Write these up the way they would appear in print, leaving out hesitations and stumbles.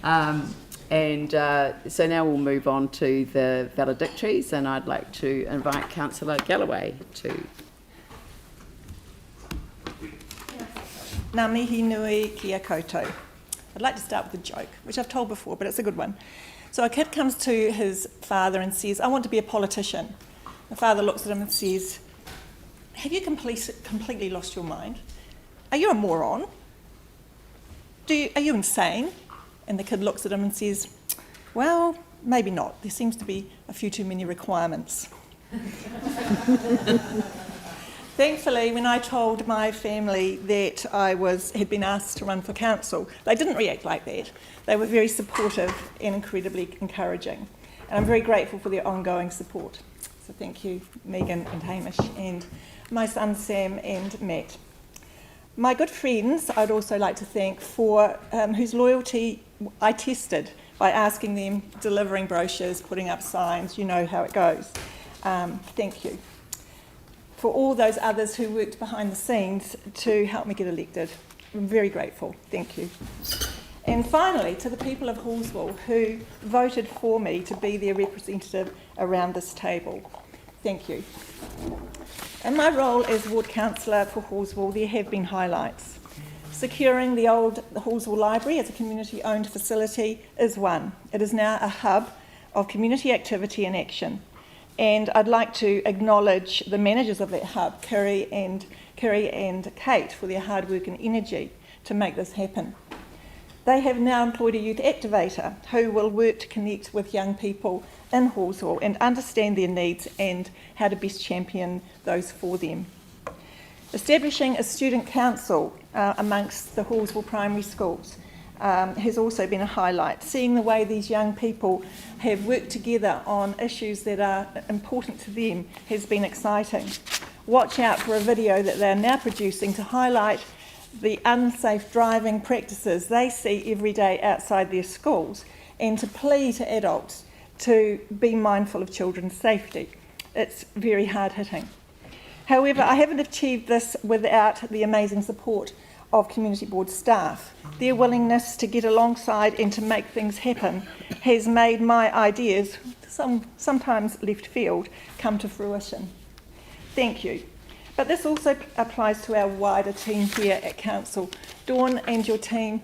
So now we'll move on to the valedictories, and I'd like to invite Councillor Galloway to. Ngā mihi nui kia koutou. I'd like to start with a joke, which I've told before, but it's a good one. So a kid comes to his father and says, I want to be a politician. The father looks at him and says, have you completely lost your mind? Are you a moron? Are you insane? And the kid looks at him and says, well, maybe not. There seems to be a few too many requirements. Thankfully, when I told my family that I had been asked to run for council, they didn't react like that. They were very supportive and incredibly encouraging. And I'm very grateful for their ongoing support. So thank you, Megan and Hamish, and my sons Sam and Matt. My good friends, I'd also like to thank for whose loyalty I tested by asking them, delivering brochures, putting up signs, you know how it goes. Thank you. For all those others who worked behind the scenes to help me get elected. I'm very grateful. Thank you. And finally, to the people of Hallsville who voted for me to be their representative around this table. Thank you. In my role as Ward Councillor for Hallsville, there have been highlights. Securing the Hallsville Library as a community-owned facility is one. It is now a hub of community activity and action. And I'd like to acknowledge the managers of that hub, Kerry and Kate, for their hard work and energy to make this happen. They have now employed a youth activator who will work to connect with young people in Hallsville and understand their needs and how to best champion those for them. Establishing a student council amongst the Hallsville primary schools has also been a highlight. Seeing the way these young people have worked together on issues that are important to them has been exciting. Watch out for a video that they're now producing to highlight the unsafe driving practices they see every day outside their schools and to plea to adults to be mindful of children's safety. It's very hard-hitting. However, I haven't achieved this without the amazing support of community board staff. Their willingness to get alongside and to make things happen has made my ideas, sometimes left field, come to fruition. Thank you. But this also applies to our wider team here at Council. Dawn and your team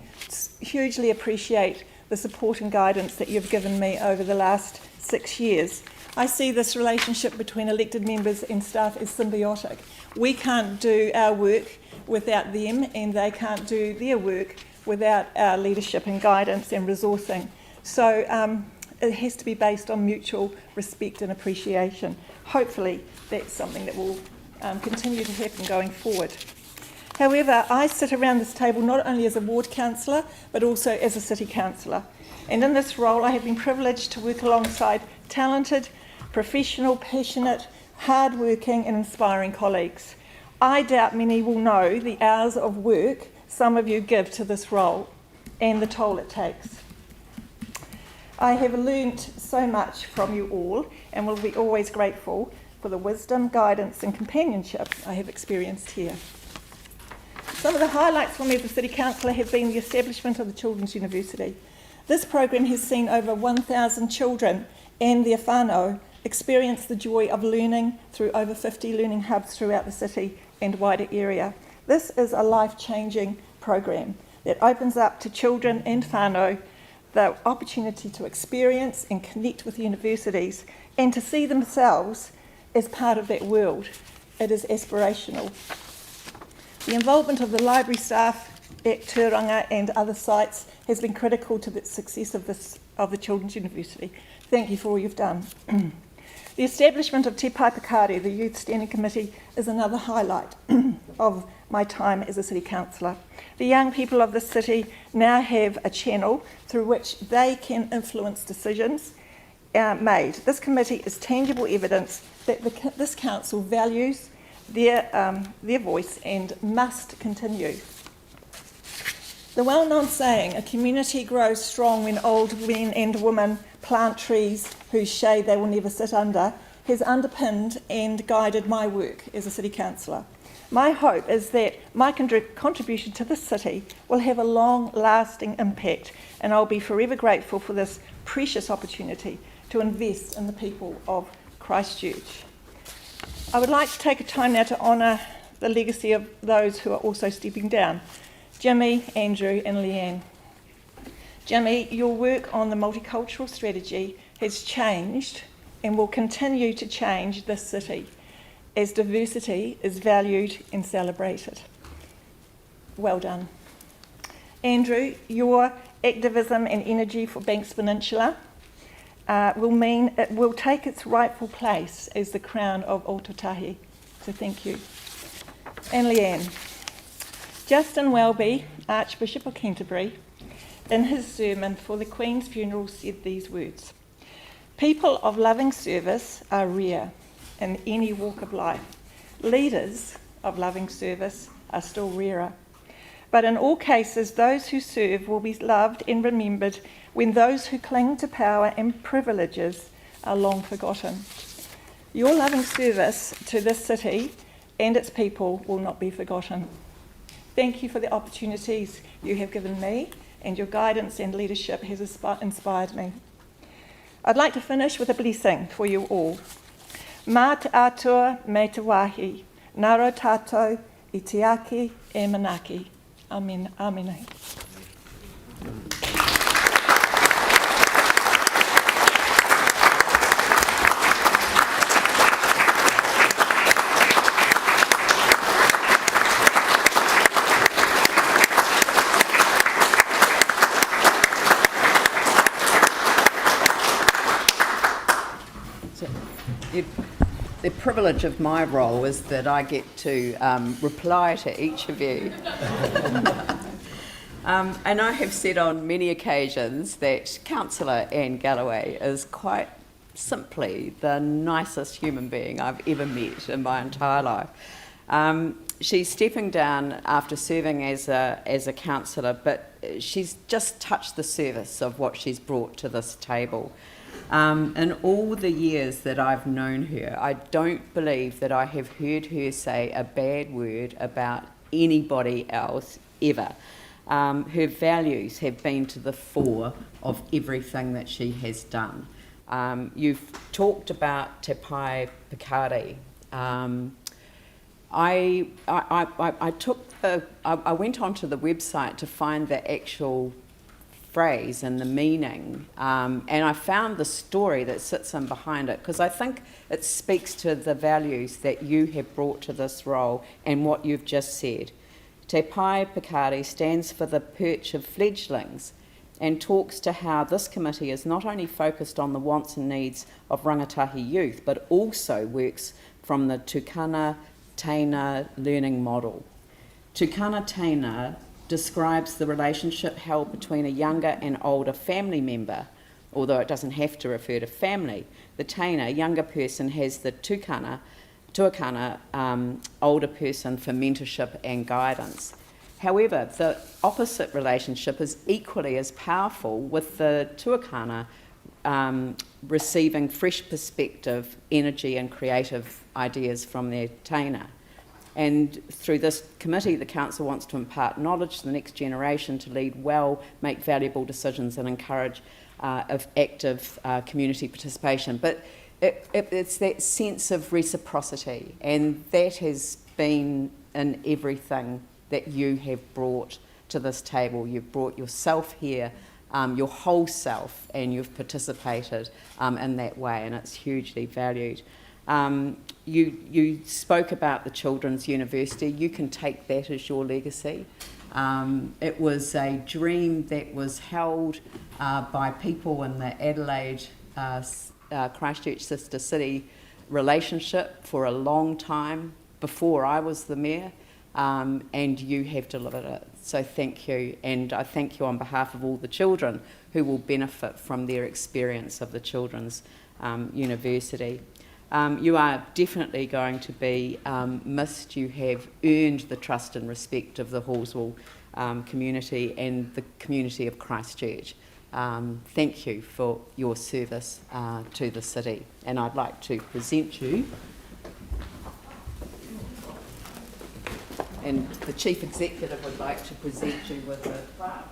hugely appreciate the support and guidance that you've given me over the last 6 years. I see this relationship between elected members and staff as symbiotic. We can't do our work without them, and they can't do their work without our leadership and guidance and resourcing. So it has to be based on mutual respect and appreciation. Hopefully that's something that will continue to happen going forward. However, I sit around this table not only as a ward councillor, but also as a city councillor. And in this role, I have been privileged to work alongside talented, professional, passionate, hard-working and inspiring colleagues. I doubt many will know the hours of work some of you give to this role and the toll it takes. I have learnt so much from you all and will be always grateful for the wisdom, guidance and companionship I have experienced here. Some of the highlights for me as a City Councillor have been the establishment of the Children's University. This program has seen over 1,000 children and their whānau experience the joy of learning through over 50 learning hubs throughout the city and wider area. This is a life-changing program that opens up to children and whānau the opportunity to experience and connect with universities and to see themselves as part of that world. It is aspirational. The involvement of the library staff at Tūranga and other sites has been critical to the success of the Children's University. Thank you for all you've done. The establishment of Te Paipakare, the Youth Standing Committee, is another highlight of my time as a City Councillor. The young people of the city now have a channel through which they can influence decisions made. This committee is tangible evidence that this council values their voice and must continue. The well-known saying, a community grows strong when old men and women plant trees whose shade they will never sit under, has underpinned and guided my work as a City Councillor. My hope is that my contribution to the city will have a long-lasting impact, and I'll be forever grateful for this precious opportunity to invest in the people of Christchurch. I would like to take a time now to honour the legacy of those who are also stepping down. Jimmy, Andrew and Leanne. Jimmy, your work on the multicultural strategy has changed and will continue to change this city as diversity is valued and celebrated. Well done. Andrew, your activism and energy for Banks Peninsula will mean it will take its rightful place as the crown of Ōtautahi. So thank you. And Leanne. Justin Welby, Archbishop of Canterbury, in his sermon for the Queen's funeral said these words: "People of loving service are rare in any walk of life. Leaders of loving service are still rarer. But in all cases, those who serve will be loved and remembered when those who cling to power and privileges are long forgotten. Your loving service to this city and its people will not be forgotten. Thank you for the opportunities you have given me, and your guidance and leadership has inspired me." I'd like to finish with a blessing for you all. Mā te atua me te wāhi, naro tātou I te ake e manaki. Amen. Amen. The privilege of my role is that I get to reply to each of you. And I have said on many occasions that Councillor Anne Galloway is quite simply the nicest human being I've ever met in my entire life. She's stepping down after serving as a councillor, but she's just touched the surface of what she's brought to this table. In all the years that I've known her, I don't believe that I have heard her say a bad word about anybody else ever. Her values have been to the fore of everything that she has done. You've talked about Te Pai Pikari. I went onto the website to find the actual phrase and the meaning, and I found the story that sits in behind it, because I think it speaks to the values that you have brought to this role and what you've just said. Te Pai Pikari stands for the perch of fledglings and talks to how this committee is not only focused on the wants and needs of rangatahi youth, but also works from the Tukana Teina learning model. Tukana Teina describes the relationship held between a younger and older family member, although it doesn't have to refer to family. The Teina, younger person, has the tuakana, older person, for mentorship and guidance. However, the opposite relationship is equally as powerful, with the tuakana receiving fresh perspective, energy and creative ideas from their Teina. And through this committee, the council wants to impart knowledge to the next generation to lead well, make valuable decisions and encourage active community participation. But it's that sense of reciprocity, and that has been in everything that you have brought to this table. You've brought yourself here, your whole self, and you've participated in that way, and it's hugely valued. You spoke about the Children's University. You can take that as your legacy. It was a dream that was held by people in the Adelaide Christchurch Sister City relationship for a long time before I was the mayor, and you have delivered it. So thank you, and I thank you on behalf of all the children who will benefit from their experience of the Children's University. You are definitely going to be missed. You have earned the trust and respect of the Hallsville community and the community of Christchurch. Thank you for your service to the city. And I'd like to present you and the Chief Executive would like to present you with a plaque.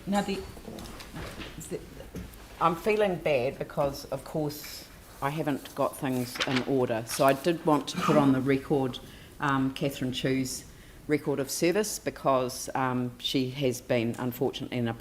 Now, I'm feeling bad because, of course, I haven't got things in order. So I did want to put on the record Catherine Chu's record of service because she has been, unfortunately, in a